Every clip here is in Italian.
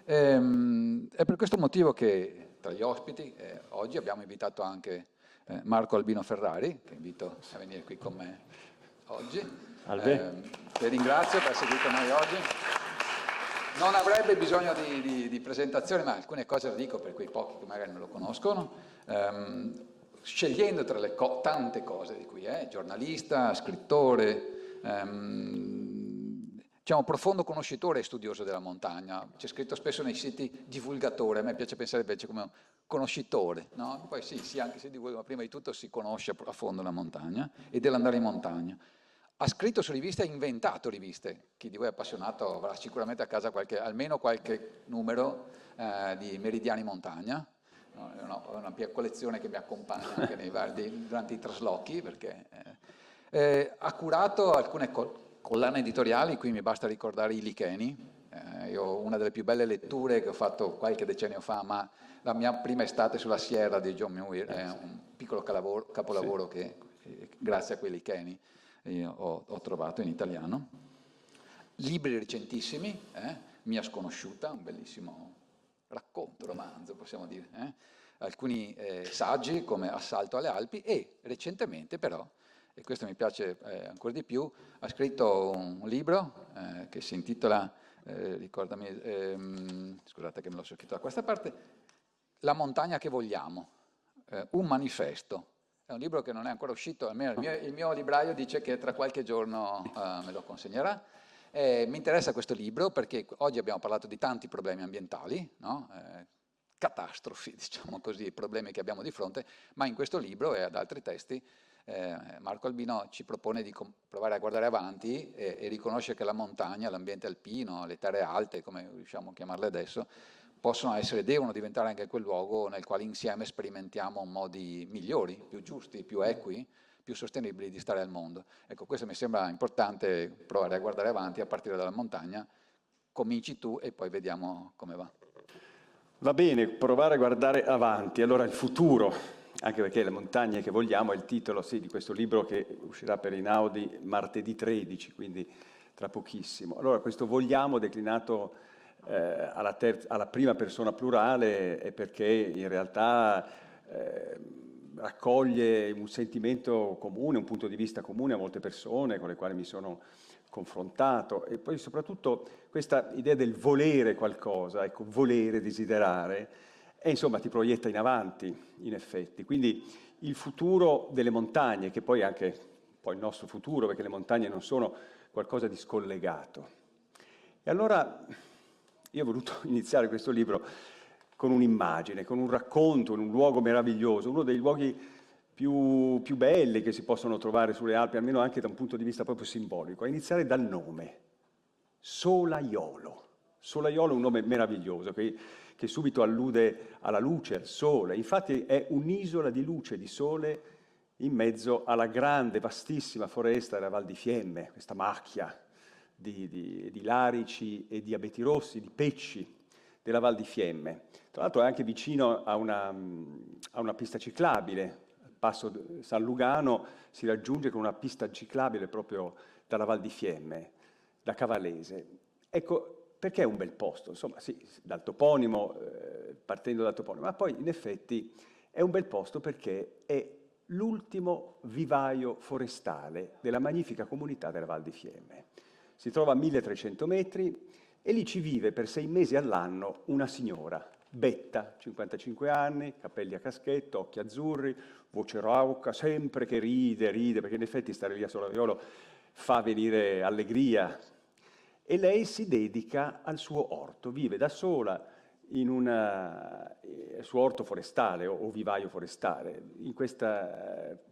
È per questo motivo che tra gli ospiti oggi abbiamo invitato anche Marco Albino Ferrari, che invito a venire qui con me oggi, Albe. che ringrazio per essere qui con noi oggi. Non avrebbe bisogno di presentazione, ma alcune cose le dico per quei pochi che magari non lo conoscono. Scegliendo tra le tante cose di cui è, giornalista, scrittore, diciamo profondo conoscitore e studioso della montagna. C'è scritto spesso nei siti divulgatore, a me piace pensare invece come un conoscitore, no? Poi sì, anche se divulga, ma prima di tutto si conosce a fondo la montagna e dell'andare in montagna. Ha scritto su riviste, ha inventato riviste. Chi di voi è appassionato avrà sicuramente a casa almeno qualche numero di Meridiani Montagna. No, ho una pia collezione che mi accompagna anche durante i traslochi, perché ha curato alcune collane editoriali, qui mi basta ricordare i Licheni. Io una delle più belle letture che ho fatto qualche decennio fa, ma la mia prima estate sulla Sierra di John Muir è un piccolo capolavoro che grazie a quei Licheni io ho trovato in italiano. Libri recentissimi, Mia sconosciuta, un bellissimo racconto, romanzo possiamo dire, alcuni saggi come Assalto alle Alpi e recentemente però, e questo mi piace ancora di più, ha scritto un libro che si intitola, ricordami, scusate che me l'ho scritto da questa parte, La montagna che vogliamo, un manifesto. È un libro che non è ancora uscito, almeno il mio libraio dice che tra qualche giorno me lo consegnerà. Mi interessa questo libro perché oggi abbiamo parlato di tanti problemi ambientali, no? Catastrofi, diciamo così, problemi che abbiamo di fronte, ma in questo libro e ad altri testi Marco Albino ci propone di provare a guardare avanti e riconoscere che la montagna, l'ambiente alpino, le terre alte, come riusciamo a chiamarle adesso, devono diventare anche quel luogo nel quale insieme sperimentiamo modi migliori, più giusti, più equi, più sostenibili di stare al mondo. Ecco, questo mi sembra importante provare a guardare avanti a partire dalla montagna. Cominci tu e poi vediamo come va. Va bene, provare a guardare avanti. Allora, il futuro, anche perché le montagne che vogliamo è il titolo, sì, di questo libro che uscirà per Einaudi martedì 13, quindi tra pochissimo. Allora, questo vogliamo declinato alla prima persona plurale è perché in realtà raccoglie un sentimento comune, un punto di vista comune a molte persone con le quali mi sono confrontato e poi soprattutto questa idea del volere qualcosa, ecco, volere, desiderare, e insomma ti proietta in avanti, in effetti. Quindi il futuro delle montagne, che poi è anche poi il nostro futuro, perché le montagne non sono qualcosa di scollegato. E allora io ho voluto iniziare questo libro con un'immagine, con un racconto, in un luogo meraviglioso, uno dei luoghi più belli che si possono trovare sulle Alpi, almeno anche da un punto di vista proprio simbolico, a iniziare dal nome, Solaiolo. Solaiolo è un nome meraviglioso che subito allude alla luce, al sole, infatti è un'isola di luce, di sole, in mezzo alla grande, vastissima foresta della Val di Fiemme, questa macchia di larici e di abeti rossi, di pecci della Val di Fiemme. Tra l'altro è anche vicino a una pista ciclabile, al passo San Lugano si raggiunge con una pista ciclabile proprio dalla Val di Fiemme, da Cavallese. Ecco, perché è un bel posto? Insomma, sì, dal toponimo, partendo dal toponimo, ma poi in effetti è un bel posto perché è l'ultimo vivaio forestale della magnifica comunità della Val di Fiemme. Si trova a 1300 metri e lì ci vive per 6 mesi all'anno una signora, Betta, 55 anni, capelli a caschetto, occhi azzurri, voce rauca, sempre che ride, perché in effetti stare lì a Solaiolo fa venire allegria. E lei si dedica al suo orto, vive da sola in un suo orto forestale o vivaio forestale, in questo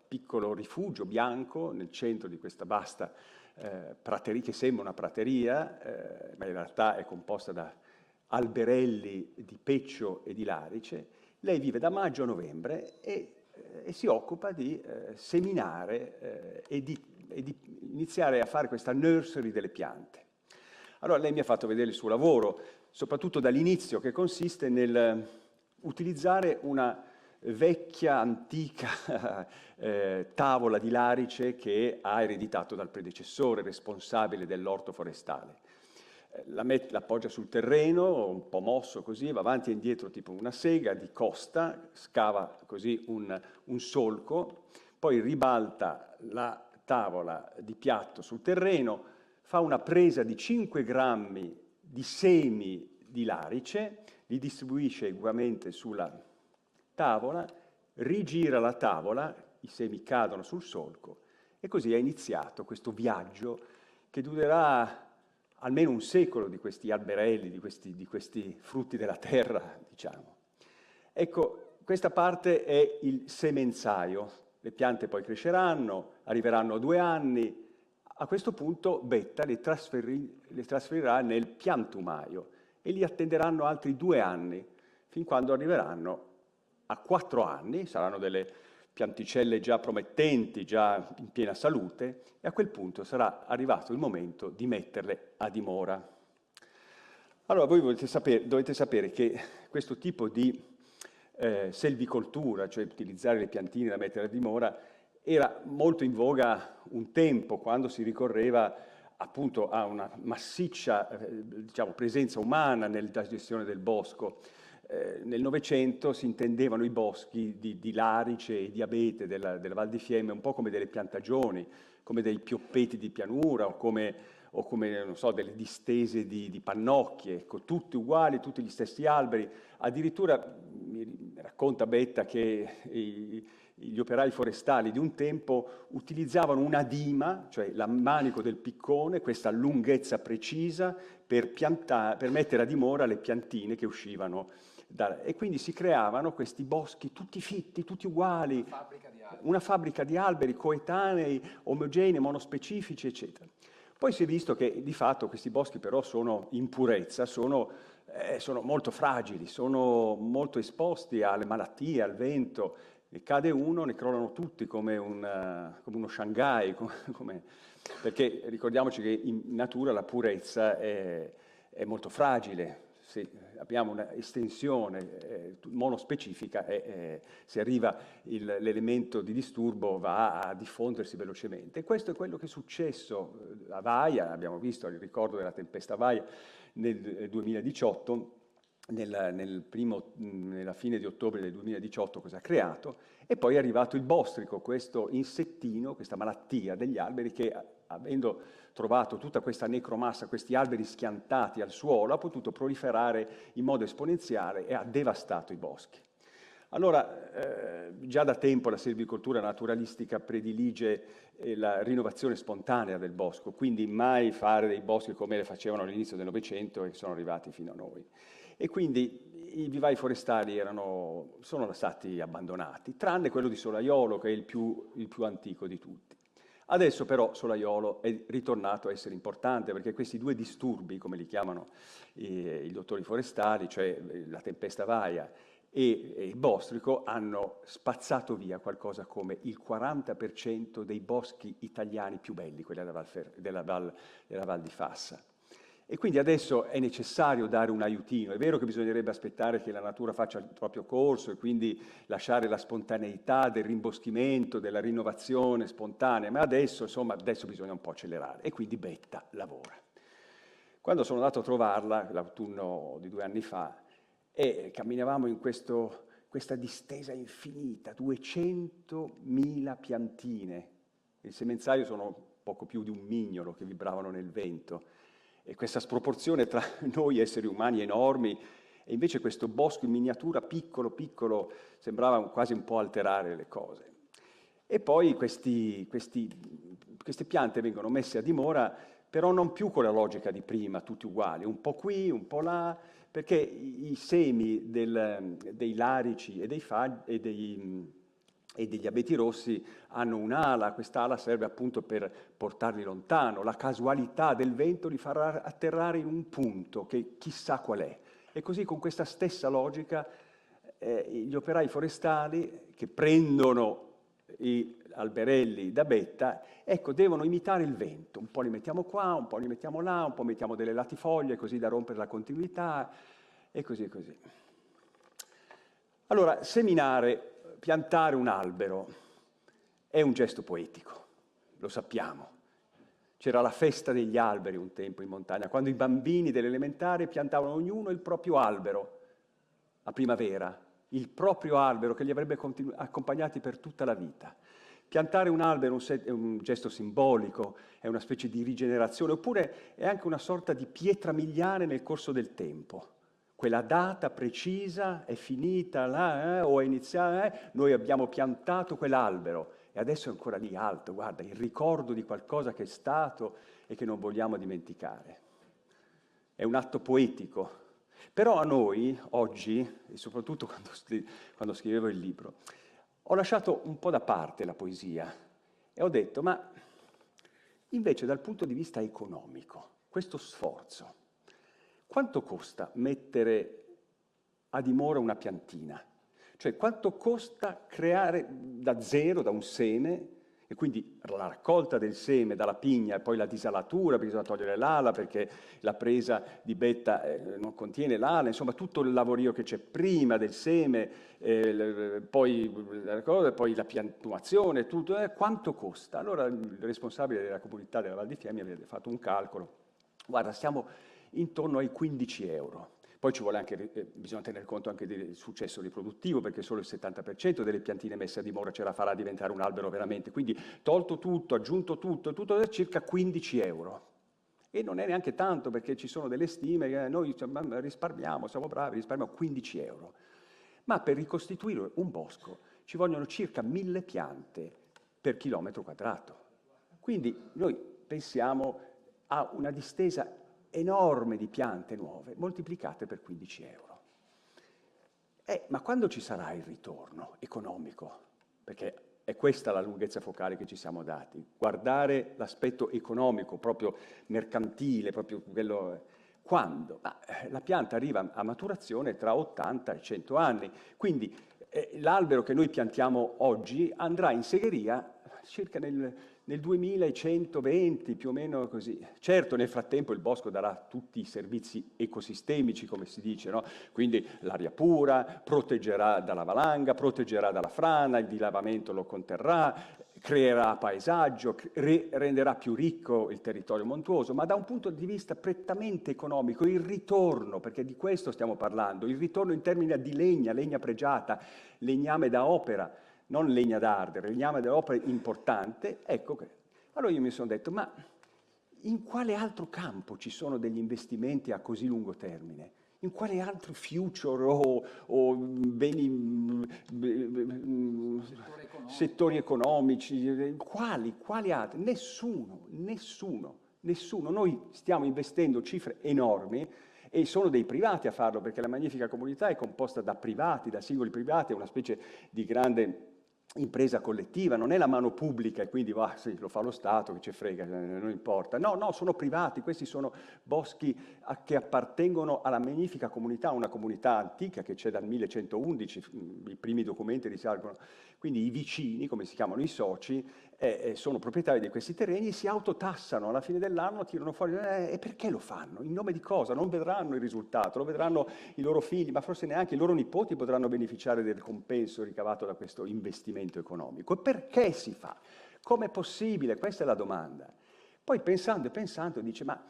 piccolo rifugio bianco nel centro di questa vasta prateria, che sembra una prateria, ma in realtà è composta da alberelli di peccio e di larice. Lei vive da maggio a novembre e si occupa di seminare e di iniziare a fare questa nursery delle piante. Allora lei mi ha fatto vedere il suo lavoro, soprattutto dall'inizio, che consiste nel utilizzare una vecchia, antica tavola di larice che ha ereditato dal predecessore responsabile dell'orto forestale. la appoggia sul terreno, un po' mosso così, va avanti e indietro tipo una sega di costa, scava così un solco, poi ribalta la tavola di piatto sul terreno, fa una presa di 5 grammi di semi di larice, li distribuisce ugualmente sulla tavola, rigira la tavola, i semi cadono sul solco e così è iniziato questo viaggio che durerà almeno un secolo di questi alberelli, di questi frutti della terra, diciamo. Ecco, questa parte è il semenzaio. Le piante poi cresceranno, arriveranno a 2 anni. A questo punto Betta le trasferirà nel piantumaio e li attenderanno altri 2 anni, fin quando arriveranno a 4 anni, saranno delle pianticelle già promettenti, già in piena salute, e a quel punto sarà arrivato il momento di metterle a dimora. Allora voi dovete sapere che questo tipo di selvicoltura, cioè utilizzare le piantine da mettere a dimora, era molto in voga un tempo, quando si ricorreva appunto a una massiccia diciamo, presenza umana nella gestione del bosco. Nel Novecento si intendevano i boschi di larice e di abete della Val di Fiemme un po' come delle piantagioni, come dei pioppeti di pianura o come non so, delle distese di pannocchie, ecco, tutti uguali, tutti gli stessi alberi. Addirittura mi racconta Betta che gli operai forestali di un tempo utilizzavano una dima, cioè l'ammanico del piccone, questa lunghezza precisa, per mettere a dimora le piantine che uscivano. E quindi si creavano questi boschi tutti fitti, tutti uguali, una fabbrica di alberi coetanei, omogenei, monospecifici, eccetera. Poi si è visto che di fatto questi boschi però sono in purezza, sono molto fragili, sono molto esposti alle malattie, al vento. Ne cade uno, ne crollano tutti come uno Shanghai, perché ricordiamoci che in natura la purezza è molto fragile. Se abbiamo un'estensione monospecifica e se arriva l'elemento di disturbo va a diffondersi velocemente. E questo è quello che è successo a Vaia, abbiamo visto il ricordo della tempesta Vaia nel 2018, nella fine di ottobre del 2018 cosa ha creato, e poi è arrivato il bostrico, questo insettino, questa malattia degli alberi che, avendo trovato tutta questa necromassa, questi alberi schiantati al suolo, ha potuto proliferare in modo esponenziale e ha devastato i boschi. Allora, già da tempo la silvicoltura naturalistica predilige la rinnovazione spontanea del bosco, quindi mai fare dei boschi come le facevano all'inizio del Novecento e che sono arrivati fino a noi. E quindi i vivai forestali sono stati abbandonati, tranne quello di Solaiolo, che è il più antico di tutti. Adesso però Solaiolo è ritornato a essere importante perché questi 2 disturbi, come li chiamano i dottori forestali, cioè la tempesta Vaia e il bostrico, hanno spazzato via qualcosa come il 40% dei boschi italiani più belli, quelli della Val di Fassa. E quindi adesso è necessario dare un aiutino. È vero che bisognerebbe aspettare che la natura faccia il proprio corso e quindi lasciare la spontaneità del rimboschimento, della rinnovazione spontanea, ma adesso bisogna un po' accelerare e quindi Betta lavora. Quando sono andato a trovarla, l'autunno di 2 anni fa, e camminavamo in questa distesa infinita, 200.000 piantine. Il semenzaio sono poco più di un mignolo che vibravano nel vento. E questa sproporzione tra noi esseri umani enormi e invece questo bosco in miniatura piccolo, piccolo, sembrava quasi un po' alterare le cose. E poi queste piante vengono messe a dimora, però non più con la logica di prima, tutti uguali, un po' qui, un po' là, perché i semi dei larici e degli abeti rossi hanno un'ala, quest'ala serve appunto per portarli lontano, la casualità del vento li farà atterrare in un punto che chissà qual è. E così con questa stessa logica gli operai forestali che prendono gli alberelli da Betta, ecco, devono imitare il vento, un po' li mettiamo qua, un po' li mettiamo là, un po' mettiamo delle latifoglie così da rompere la continuità e così e così. Allora, piantare un albero è un gesto poetico, lo sappiamo. C'era la festa degli alberi un tempo in montagna, quando i bambini dell'elementare piantavano ognuno il proprio albero a primavera, il proprio albero che li avrebbe accompagnati per tutta la vita. Piantare un albero è un gesto simbolico, è una specie di rigenerazione, oppure è anche una sorta di pietra miliare nel corso del tempo. Quella data precisa è finita là, o è iniziata, noi abbiamo piantato quell'albero e adesso è ancora lì alto, guarda, il ricordo di qualcosa che è stato e che non vogliamo dimenticare. È un atto poetico. Però a noi, oggi, e soprattutto quando scrivevo il libro, ho lasciato un po' da parte la poesia e ho detto, ma invece dal punto di vista economico, questo sforzo, quanto costa mettere a dimora una piantina? Cioè quanto costa creare da zero, da un seme, e quindi la raccolta del seme dalla pigna e poi la disalatura, perché bisogna togliere l'ala, perché la presa di betta non contiene l'ala, insomma tutto il lavorio che c'è prima del seme, poi la piantumazione, tutto, quanto costa? Allora il responsabile della comunità della Val di Fiemme aveva fatto un calcolo, guarda, siamo intorno ai 15 euro. Poi ci vuole anche, bisogna tener conto anche del successo riproduttivo, perché solo il 70% delle piantine messe a dimora ce la farà diventare un albero veramente. Quindi tolto tutto, aggiunto tutto è circa 15 euro. E non è neanche tanto, perché ci sono delle stime che noi risparmiamo, siamo bravi, risparmiamo 15 euro. Ma per ricostituire un bosco ci vogliono circa 1000 piante per chilometro quadrato. Quindi noi pensiamo a una distesa enorme di piante nuove, moltiplicate per 15 euro. Ma quando ci sarà il ritorno economico? Perché è questa la lunghezza focale che ci siamo dati, guardare l'aspetto economico, proprio mercantile, proprio quello. Quando? La pianta arriva a maturazione tra 80 e 100 anni, quindi l'albero che noi piantiamo oggi andrà in segheria circa nel 2120, più o meno così. Certo, nel frattempo il bosco darà tutti i servizi ecosistemici, come si dice, no? Quindi l'aria pura, proteggerà dalla valanga, proteggerà dalla frana, il dilavamento lo conterrà, creerà paesaggio, renderà più ricco il territorio montuoso, ma da un punto di vista prettamente economico, il ritorno, perché di questo stiamo parlando, il ritorno in termini di legna pregiata, legname da opera, non legna da ardere, legname da opera importante, ecco che. Allora io mi sono detto, ma in quale altro campo ci sono degli investimenti a così lungo termine? In quale altro future o beni, settori economici? Quali altri? Nessuno. Noi stiamo investendo cifre enormi e sono dei privati a farlo, perché la Magnifica Comunità è composta da privati, da singoli privati, è una specie di grande impresa collettiva, non è la mano pubblica e quindi sì, lo fa lo Stato, che ci frega, non importa. No, sono privati, questi sono boschi che appartengono alla Magnifica Comunità, una comunità antica che c'è dal 1111, i primi documenti risalgono. Quindi i vicini, come si chiamano i soci, sono proprietari di questi terreni e si autotassano, alla fine dell'anno tirano fuori. E perché lo fanno? In nome di cosa? Non vedranno il risultato, lo vedranno i loro figli, ma forse neanche i loro nipoti potranno beneficiare del compenso ricavato da questo investimento economico. E perché si fa? Com'è possibile? Questa è la domanda. Poi pensando dice, ma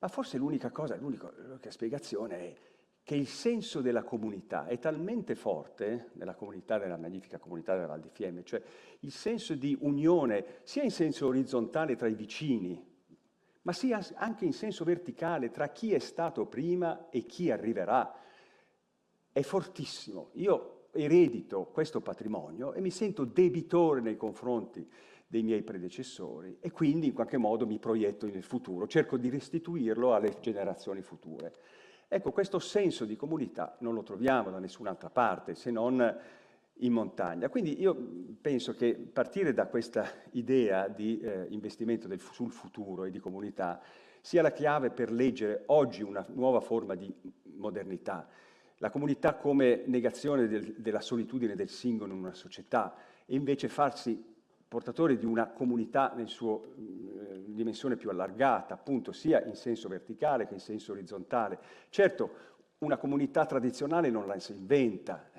forse l'unica spiegazione è che il senso della comunità è talmente forte nella comunità, della Magnifica Comunità della Val di Fiemme, cioè il senso di unione sia in senso orizzontale tra i vicini, ma sia anche in senso verticale tra chi è stato prima e chi arriverà. È fortissimo. Io eredito questo patrimonio e mi sento debitore nei confronti dei miei predecessori e quindi in qualche modo mi proietto nel futuro, cerco di restituirlo alle generazioni future. Ecco, questo senso di comunità non lo troviamo da nessun'altra parte, se non in montagna. Quindi io penso che partire da questa idea di investimento sul futuro e di comunità sia la chiave per leggere oggi una nuova forma di modernità. La comunità come negazione della solitudine del singolo in una società e invece farsi portatore di una comunità nel suo dimensione più allargata, appunto sia in senso verticale che in senso orizzontale. Certo, una comunità tradizionale non la si inventa,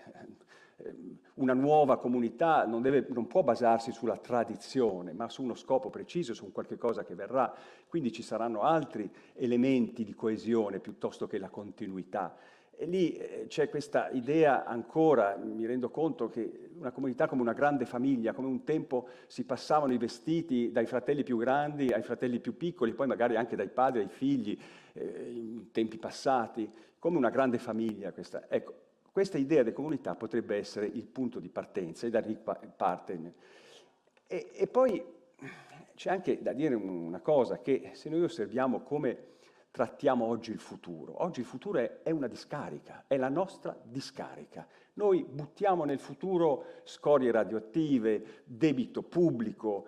una nuova comunità non può basarsi sulla tradizione, ma su uno scopo preciso, su un qualche cosa che verrà. Quindi ci saranno altri elementi di coesione piuttosto che la continuità. E lì c'è questa idea ancora, mi rendo conto che una comunità come una grande famiglia, come un tempo si passavano i vestiti dai fratelli più grandi ai fratelli più piccoli, poi magari anche dai padri ai figli, in tempi passati, come una grande famiglia questa. Ecco, questa idea di comunità potrebbe essere il punto di partenza e da lì parte. E poi c'è anche da dire una cosa, che se noi osserviamo come trattiamo oggi il futuro è una discarica, è la nostra discarica. Noi buttiamo nel futuro scorie radioattive, debito pubblico,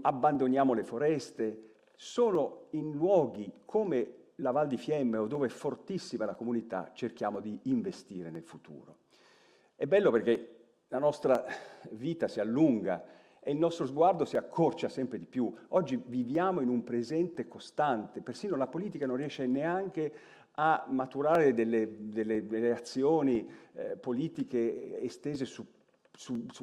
abbandoniamo le foreste. Solo in luoghi come la Val di Fiemme o dove è fortissima la comunità cerchiamo di investire nel futuro. È bello perché la nostra vita si allunga e il nostro sguardo si accorcia sempre di più. Oggi viviamo in un presente costante, persino la politica non riesce neanche a maturare delle azioni politiche estese su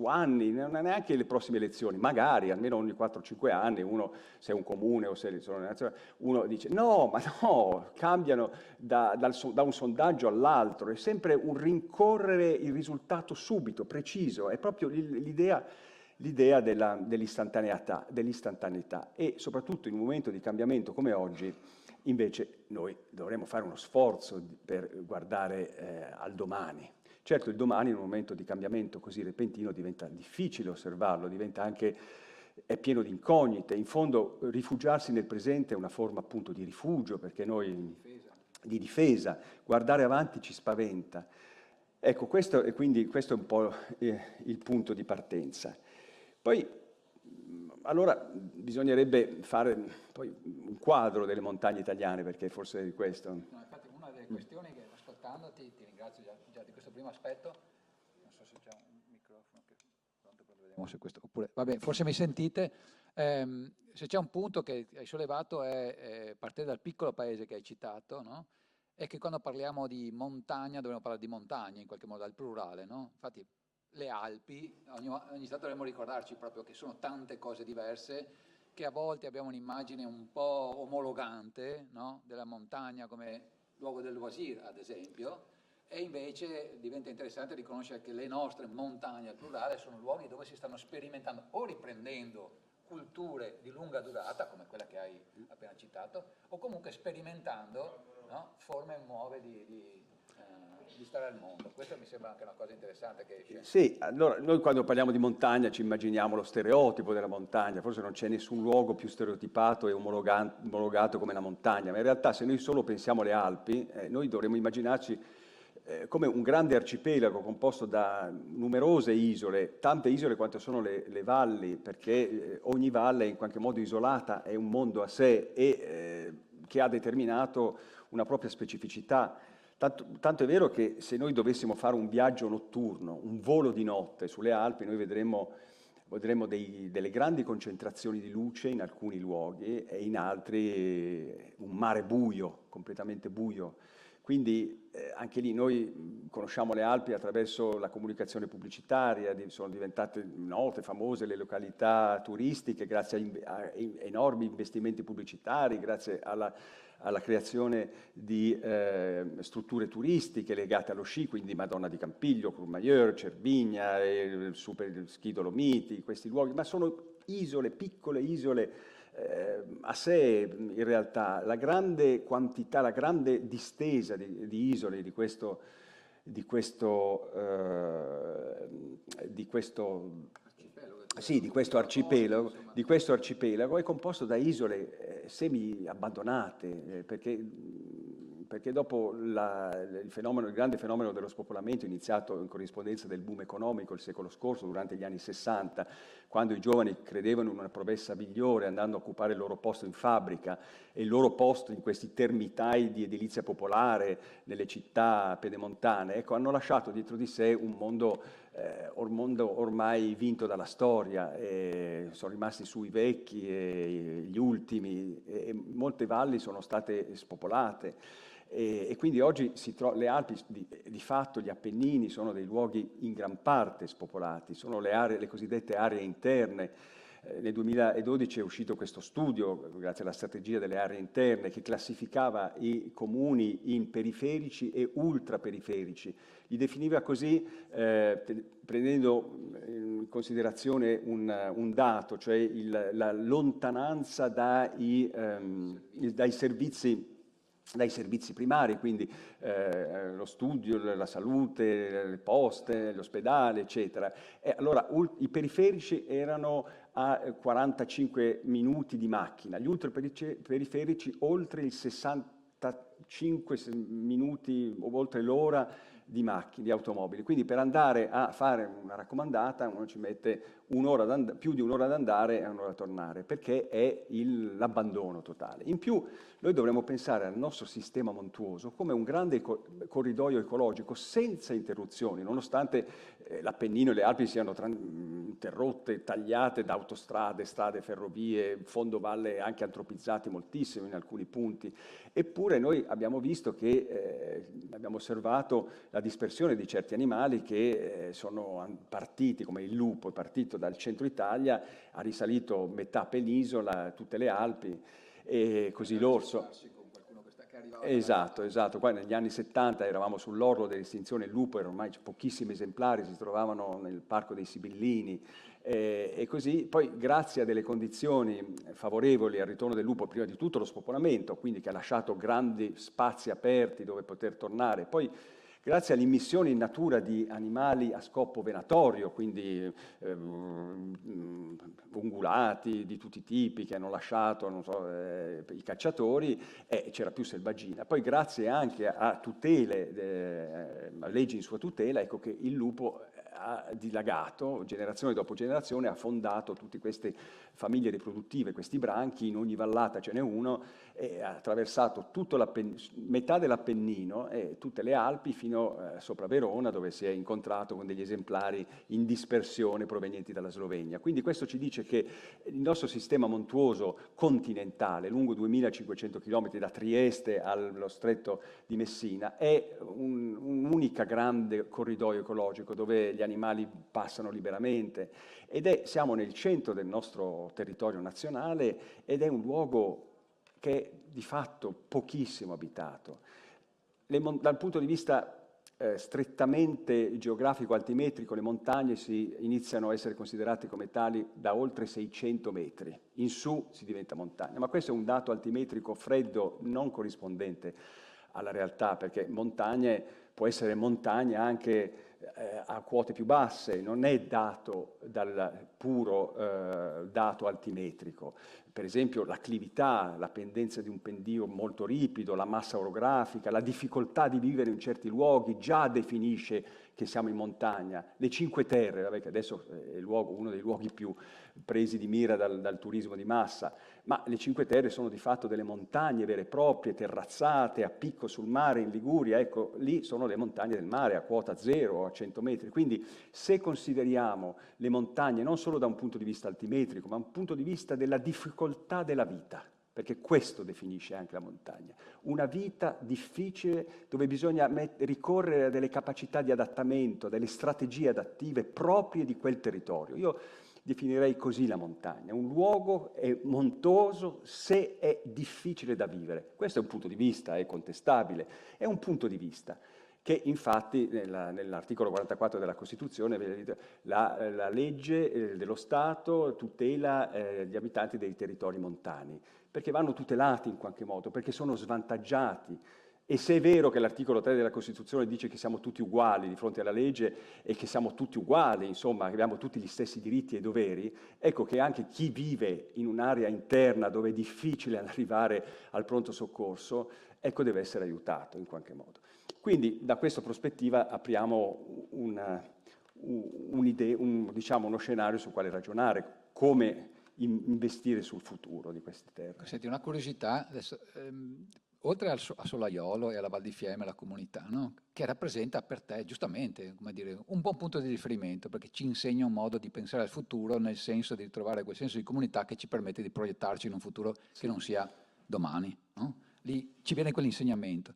anni, non è neanche le prossime elezioni, magari almeno ogni 4-5 anni, uno, se è un comune o se sono nazionali, uno dice no, ma no, cambiano da un sondaggio all'altro, è sempre un rincorrere il risultato subito, preciso, è proprio l'idea dell'istantaneità e soprattutto in un momento di cambiamento come oggi, invece noi dovremmo fare uno sforzo per guardare al domani. Certo, il domani in un momento di cambiamento così repentino diventa difficile osservarlo, è pieno di incognite. In fondo rifugiarsi nel presente è una forma appunto di rifugio, perché noi di difesa, guardare avanti ci spaventa. Ecco, questo è un po' il punto di partenza. Poi, allora, bisognerebbe fare poi un quadro delle montagne italiane, perché forse è questo. No, infatti una delle questioni che ascoltandoti, ti ringrazio già di questo primo aspetto, non so se c'è un microfono che pronto, poi vediamo se questo, oppure, vabbè, forse mi sentite, se c'è un punto che hai sollevato è partire dal piccolo paese che hai citato, no? E che quando parliamo di montagna dobbiamo parlare di montagna in qualche modo, al plurale, no? Infatti le Alpi, ogni tanto dovremmo ricordarci proprio che sono tante cose diverse, che a volte abbiamo un'immagine un po' omologante, no? Della montagna come luogo del loisir, ad esempio, e invece diventa interessante riconoscere che le nostre montagne al plurale sono luoghi dove si stanno sperimentando o riprendendo culture di lunga durata, come quella che hai appena citato, o comunque sperimentando, no? Forme nuove di stare al mondo. Questo mi sembra anche una cosa interessante che esce. Sì, allora noi quando parliamo di montagna ci immaginiamo lo stereotipo della montagna, forse non c'è nessun luogo più stereotipato e omologato come la montagna, ma in realtà se noi solo pensiamo alle Alpi, noi dovremmo immaginarci come un grande arcipelago composto da numerose isole, tante isole quanto sono le valli, perché ogni valle è in qualche modo isolata, è un mondo a sé e che ha determinato una propria specificità. Tanto è vero che se noi dovessimo fare un viaggio notturno, un volo di notte sulle Alpi, noi vedremo delle grandi concentrazioni di luce in alcuni luoghi e in altri un mare buio, completamente buio. Quindi anche lì noi conosciamo le Alpi attraverso la comunicazione pubblicitaria, sono diventate note, famose le località turistiche grazie a enormi investimenti pubblicitari, grazie alla creazione di strutture turistiche legate allo sci, quindi Madonna di Campiglio, Courmayeur, Cervinia, Super Ski Dolomiti, questi luoghi, ma sono isole, piccole isole a sé in realtà. La grande quantità, la grande distesa di isole di questo arcipelago è composto da isole semi abbandonate, perché dopo il grande fenomeno dello spopolamento iniziato in corrispondenza del boom economico il secolo scorso, durante gli anni 60, quando i giovani credevano in una promessa migliore andando a occupare il loro posto in fabbrica e il loro posto in questi termitai di edilizia popolare nelle città pedemontane, ecco, hanno lasciato dietro di sé un mondo ormai vinto dalla storia, sono rimasti sui vecchi e gli ultimi, e molte valli sono state spopolate. E quindi oggi le Alpi, di fatto gli Appennini, sono dei luoghi in gran parte spopolati, sono le cosiddette aree interne. Nel 2012 è uscito questo studio, grazie alla strategia delle aree interne, che classificava i comuni in periferici e ultraperiferici. Li definiva così, prendendo in considerazione un dato, cioè la lontananza dai servizi primari, quindi lo studio, la salute, le poste, l'ospedale, eccetera. E allora i periferici erano a 45 minuti di macchina, gli ultraperiferici oltre i 65 minuti o oltre l'ora di macchine, di automobili. Quindi per andare a fare una raccomandata uno ci mette più di un'ora ad andare e un'ora a tornare, perché è l'abbandono totale. In più noi dovremmo pensare al nostro sistema montuoso come un grande corridoio ecologico senza interruzioni, nonostante l'Appennino e le Alpi siano interrotte, tagliate da autostrade, strade, ferrovie, fondovalle anche antropizzati moltissimo in alcuni punti. Eppure noi abbiamo visto che, abbiamo osservato la dispersione di certi animali che sono partiti, come il lupo, è partito dal centro Italia, ha risalito metà penisola, tutte le Alpi, e così l'orso. Esatto. Qua negli anni 70 eravamo sull'orlo dell'estinzione, il lupo, erano ormai pochissimi esemplari, si trovavano nel Parco dei Sibillini, e così poi grazie a delle condizioni favorevoli al ritorno del lupo, prima di tutto lo spopolamento, quindi che ha lasciato grandi spazi aperti dove poter tornare, poi grazie all'immissione in natura di animali a scopo venatorio, quindi ungulati di tutti i tipi che hanno lasciato, non so, i cacciatori, c'era più selvaggina. Poi grazie anche a tutele, a leggi in sua tutela, ecco che il lupo ha dilagato, generazione dopo generazione, ha fondato tutte queste famiglie riproduttive, questi branchi, in ogni vallata ce n'è uno, e ha attraversato metà dell'Appennino e tutte le Alpi fino sopra Verona, dove si è incontrato con degli esemplari in dispersione provenienti dalla Slovenia. Quindi questo ci dice che il nostro sistema montuoso continentale, lungo 2500 km da Trieste allo stretto di Messina, è un'unica grande corridoio ecologico dove gli animali passano liberamente siamo nel centro del nostro territorio nazionale ed è un luogo che è di fatto pochissimo abitato. Dal punto di vista strettamente geografico altimetrico, le montagne iniziano a essere considerate come tali da oltre 600 metri. In su si diventa montagna, ma questo è un dato altimetrico freddo non corrispondente alla realtà, perché può essere montagna anche a quote più basse, non è dato dal puro dato altimetrico. Per esempio l'acclività, la pendenza di un pendio molto ripido, la massa orografica, la difficoltà di vivere in certi luoghi già definisce che siamo in montagna. Le Cinque Terre, che adesso è uno dei luoghi più presi di mira dal turismo di massa, ma le Cinque Terre sono di fatto delle montagne vere e proprie, terrazzate, a picco sul mare in Liguria, ecco, lì sono le montagne del mare a quota zero, a 100 metri. Quindi se consideriamo le montagne non solo da un punto di vista altimetrico, ma un punto di vista della difficoltà della vita, perché questo definisce anche la montagna, una vita difficile dove bisogna ricorrere a delle capacità di adattamento, delle strategie adattive proprie di quel territorio. Io definirei così la montagna, un luogo è montuoso se è difficile da vivere. Questo è un punto di vista, è contestabile, è un punto di vista che infatti nell'articolo 44 della Costituzione la legge dello Stato tutela gli abitanti dei territori montani, perché vanno tutelati in qualche modo, perché sono svantaggiati. E se è vero che l'articolo 3 della Costituzione dice che siamo tutti uguali di fronte alla legge e che siamo tutti uguali, insomma, che abbiamo tutti gli stessi diritti e doveri, ecco che anche chi vive in un'area interna dove è difficile arrivare al pronto soccorso, ecco, deve essere aiutato in qualche modo. Quindi da questa prospettiva apriamo diciamo, uno scenario sul quale ragionare, come investire sul futuro di queste terre. Senti, una curiosità, adesso, oltre a Solaiolo e alla Val di Fiemme, la comunità, no? Che rappresenta per te, giustamente, come dire, un buon punto di riferimento, perché ci insegna un modo di pensare al futuro, nel senso di ritrovare quel senso di comunità che ci permette di proiettarci in un futuro che non sia domani, no? Lì ci viene quell'insegnamento.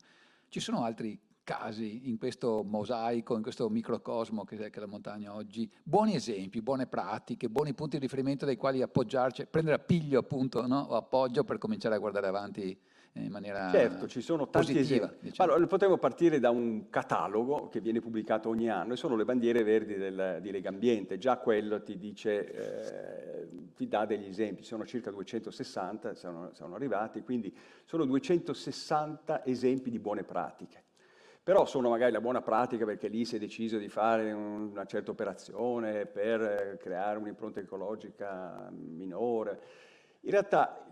Ci sono altri casi in questo mosaico, in questo microcosmo che è la montagna oggi, buoni esempi, buone pratiche, buoni punti di riferimento dai quali appoggiarci, prendere appiglio appunto, no? O appoggio per cominciare a guardare avanti in Certo, maniera ci sono tanti positiva, esempi. diciamo. Allora, potremmo partire da un catalogo che viene pubblicato ogni anno e sono le bandiere verdi di Legambiente. Già quello ti dice, ti dà degli esempi. Sono circa 260, sono arrivati, quindi sono 260 esempi di buone pratiche. Però sono magari la buona pratica perché lì si è deciso di fare una certa operazione per creare un'impronta ecologica minore. In realtà,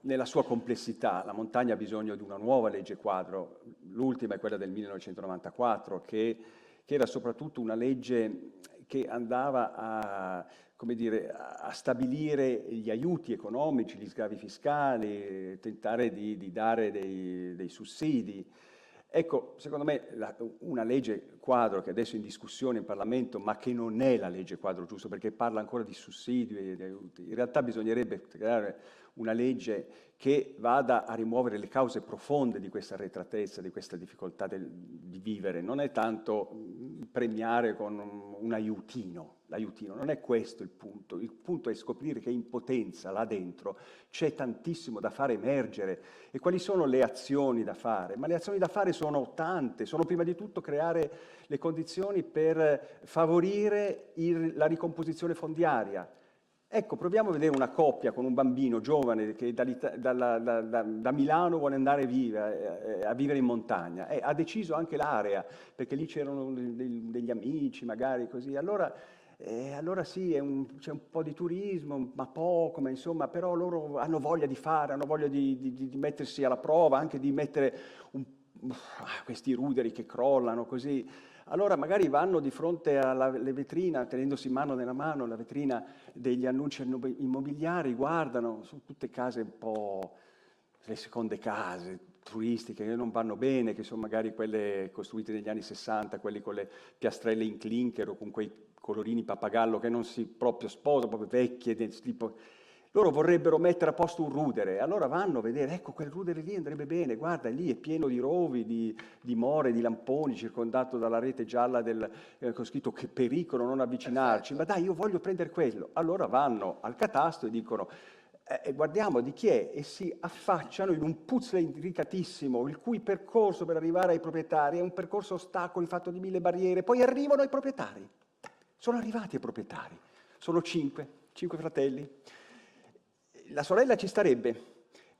nella sua complessità, la montagna ha bisogno di una nuova legge quadro. L'ultima è quella del 1994, che era soprattutto una legge che andava a, come dire, a stabilire gli aiuti economici, gli sgravi fiscali, tentare di dare dei sussidi. Ecco, secondo me una legge quadro che adesso è in discussione in Parlamento, ma che non è la legge quadro giusto perché parla ancora di sussidi e di aiuti, in realtà bisognerebbe creare una legge che vada a rimuovere le cause profonde di questa arretratezza, di questa difficoltà di vivere. Non è tanto premiare con un aiutino, l'aiutino, non è questo il punto è scoprire che in potenza là dentro c'è tantissimo da fare emergere. E quali sono le azioni da fare? Ma le azioni da fare sono tante, sono prima di tutto creare le condizioni per favorire la ricomposizione fondiaria. Ecco, proviamo a vedere una coppia con un bambino giovane che da Milano vuole andare a vivere in montagna. Ha deciso anche l'area, perché lì c'erano degli amici, magari così. Allora sì, c'è un po' di turismo, ma poco, ma insomma, però loro hanno voglia di fare, hanno voglia di mettersi alla prova, anche di mettere questi ruderi che crollano così. Allora magari vanno di fronte alle vetrine, tenendosi mano nella mano la vetrina degli annunci immobiliari, guardano, sono tutte case un po' le seconde case turistiche che non vanno bene, che sono magari quelle costruite negli anni 60, quelle con le piastrelle in clinker o con quei colorini pappagallo che non si proprio sposano, proprio vecchie, tipo. Loro vorrebbero mettere a posto un rudere, allora vanno a vedere, ecco quel rudere lì andrebbe bene, guarda lì è pieno di rovi, di more, di lamponi, circondato dalla rete gialla con scritto che pericolo non avvicinarci, ma dai io voglio prendere quello. Allora vanno al catasto e dicono guardiamo di chi è e si affacciano in un puzzle intricatissimo, il cui percorso per arrivare ai proprietari è un percorso a ostacoli fatto di 1000 barriere, poi arrivano ai proprietari. Sono arrivati ai proprietari, sono cinque fratelli. La sorella ci starebbe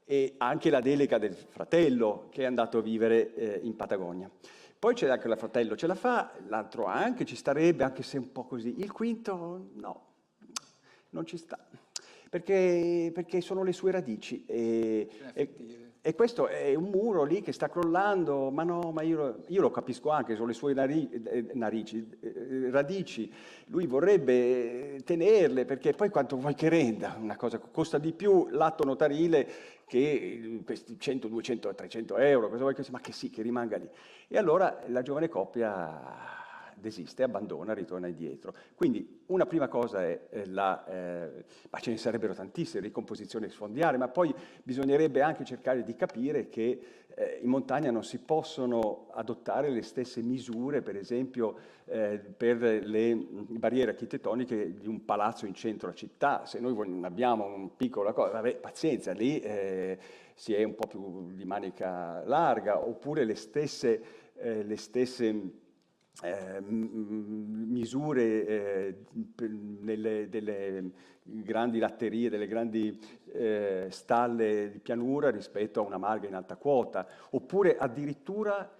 e anche la delega del fratello che è andato a vivere in Patagonia. Poi c'è anche il fratello, ce la fa, l'altro anche ci starebbe, anche se un po' così. Il quinto no, non ci sta, perché sono le sue radici. E questo è un muro lì che sta crollando, ma no, ma io lo capisco anche, sono le sue radici. Lui vorrebbe tenerle, perché poi quanto vuoi che renda una cosa, costa di più l'atto notarile che questi 100, 200, 300 euro, cosa vuoi che sia, ma che sì, che rimanga lì. E allora la giovane coppia desiste, abbandona, ritorna indietro. Quindi una prima cosa è ma ce ne sarebbero tantissime, ricomposizione sfondiaria, ma poi bisognerebbe anche cercare di capire che in montagna non si possono adottare le stesse misure, per esempio per le barriere architettoniche di un palazzo in centro alla città. Se noi non abbiamo un piccolo cosa, vabbè, pazienza, lì si è un po' più di manica larga, oppure le stesse misure delle grandi latterie, delle grandi stalle di pianura rispetto a una marga in alta quota, oppure addirittura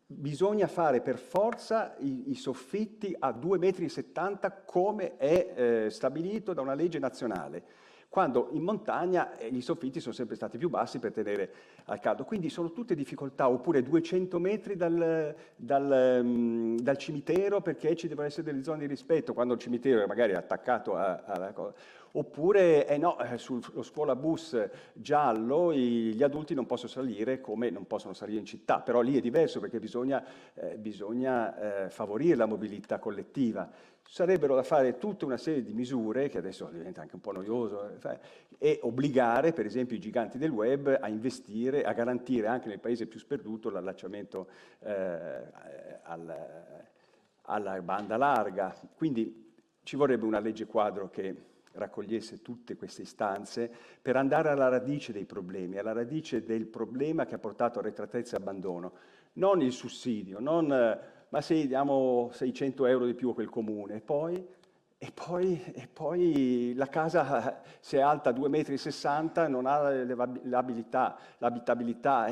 bisogna fare per forza i soffitti a 2,70 m come è stabilito da una legge nazionale, quando in montagna i soffitti sono sempre stati più bassi per tenere al caldo. Quindi sono tutte difficoltà, oppure 200 metri dal cimitero perché ci devono essere delle zone di rispetto, quando il cimitero è magari attaccato alla cosa. Oppure, no, sullo scuola bus giallo gli adulti non possono salire come non possono salire in città, però lì è diverso perché bisogna favorire la mobilità collettiva. Sarebbero da fare tutta una serie di misure, che adesso diventa anche un po' noioso, e obbligare per esempio i giganti del web a investire, a garantire anche nel paese più sperduto l'allacciamento alla banda larga. Quindi ci vorrebbe una legge quadro che raccogliesse tutte queste istanze per andare alla radice dei problemi, alla radice del problema che ha portato arretratezza e abbandono. Non il sussidio, non ma sì, diamo 600 euro di più a quel comune, e poi la casa, se è alta 2,60 m, non ha l'abitabilità,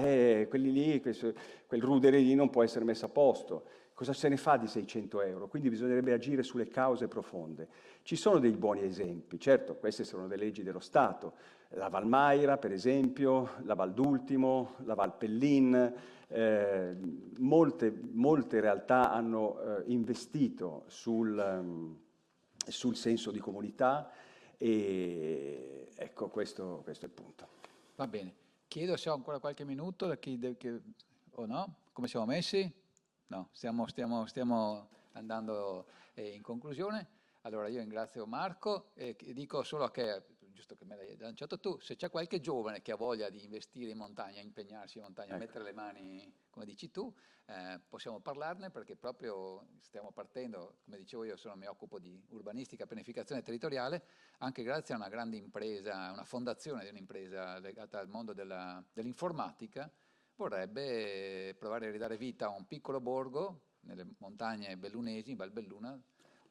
quelli lì, quel rudere lì non può essere messo a posto. Cosa se ne fa di 600 euro? Quindi bisognerebbe agire sulle cause profonde. Ci sono dei buoni esempi, certo, queste sono delle leggi dello Stato. La Valmaira, per esempio, la Val d'Ultimo, la Val Pellin, molte realtà hanno investito sul senso di comunità e ecco, questo è il punto. Va bene. Chiedo se ho ancora qualche minuto o no? Come siamo messi? No, stiamo andando in conclusione. Allora io ringrazio Marco e dico solo che, giusto che me l'hai lanciato tu, se c'è qualche giovane che ha voglia di investire in montagna, impegnarsi in montagna, Ecco. mettere le mani, come dici tu, possiamo parlarne perché proprio stiamo partendo, come dicevo io, mi occupo di urbanistica e pianificazione territoriale, anche grazie a una grande impresa, una fondazione di un'impresa legata al mondo dell'informatica, vorrebbe provare a ridare vita a un piccolo borgo nelle montagne bellunesi, in Val Belluna,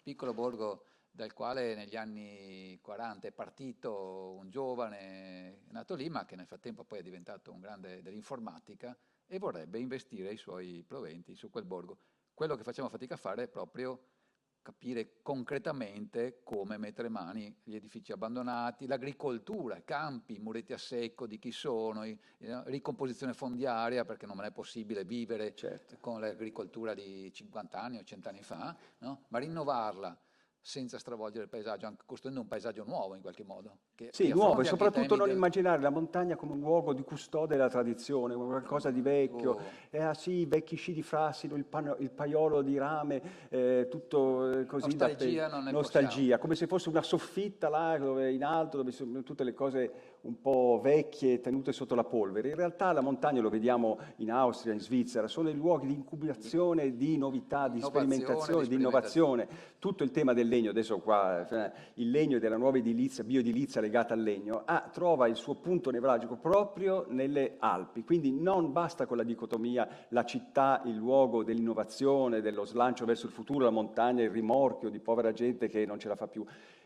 piccolo borgo dal quale negli anni 40 è partito un giovane nato lì, ma che nel frattempo poi è diventato un grande dell'informatica e vorrebbe investire i suoi proventi su quel borgo. Quello che facciamo fatica a fare è proprio capire concretamente come mettere mani agli edifici abbandonati, l'agricoltura, campi, muretti a secco di chi sono, ricomposizione fondiaria, perché non è possibile vivere Certo. con l'agricoltura di 50 anni o 100 anni fa, no? Ma rinnovarla senza stravolgere il paesaggio, anche costruendo un paesaggio nuovo in qualche modo. Sì, che nuovo, e affronti anche i soprattutto temi non immaginare la montagna come un luogo di custode della tradizione, come qualcosa di vecchio. Sì, i vecchi sci di Frassino, il paiolo di rame, tutto così nostalgia non ne nostalgia, come se fosse una soffitta là dove in alto, dove sono tutte le cose un po' vecchie tenute sotto la polvere. In realtà la montagna, lo vediamo in Austria, in Svizzera, sono dei luoghi di incubazione, di novità, di sperimentazione, di innovazione. Tutto il tema del legno, adesso qua, il legno e della nuova edilizia, bioedilizia legata al legno, trova il suo punto nevralgico proprio nelle Alpi. Quindi non basta con la dicotomia la città, il luogo dell'innovazione, dello slancio verso il futuro, la montagna, il rimorchio di povera gente che non ce la fa più.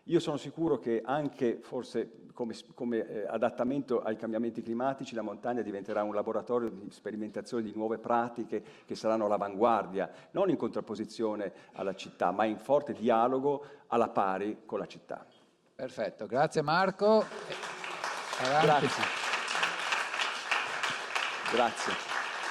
Io sono sicuro che anche forse come adattamento ai cambiamenti climatici la montagna diventerà un laboratorio di sperimentazione di nuove pratiche che saranno all'avanguardia, non in contrapposizione alla città, ma in forte dialogo alla pari con la città. Perfetto, grazie Marco. Grazie. Grazie.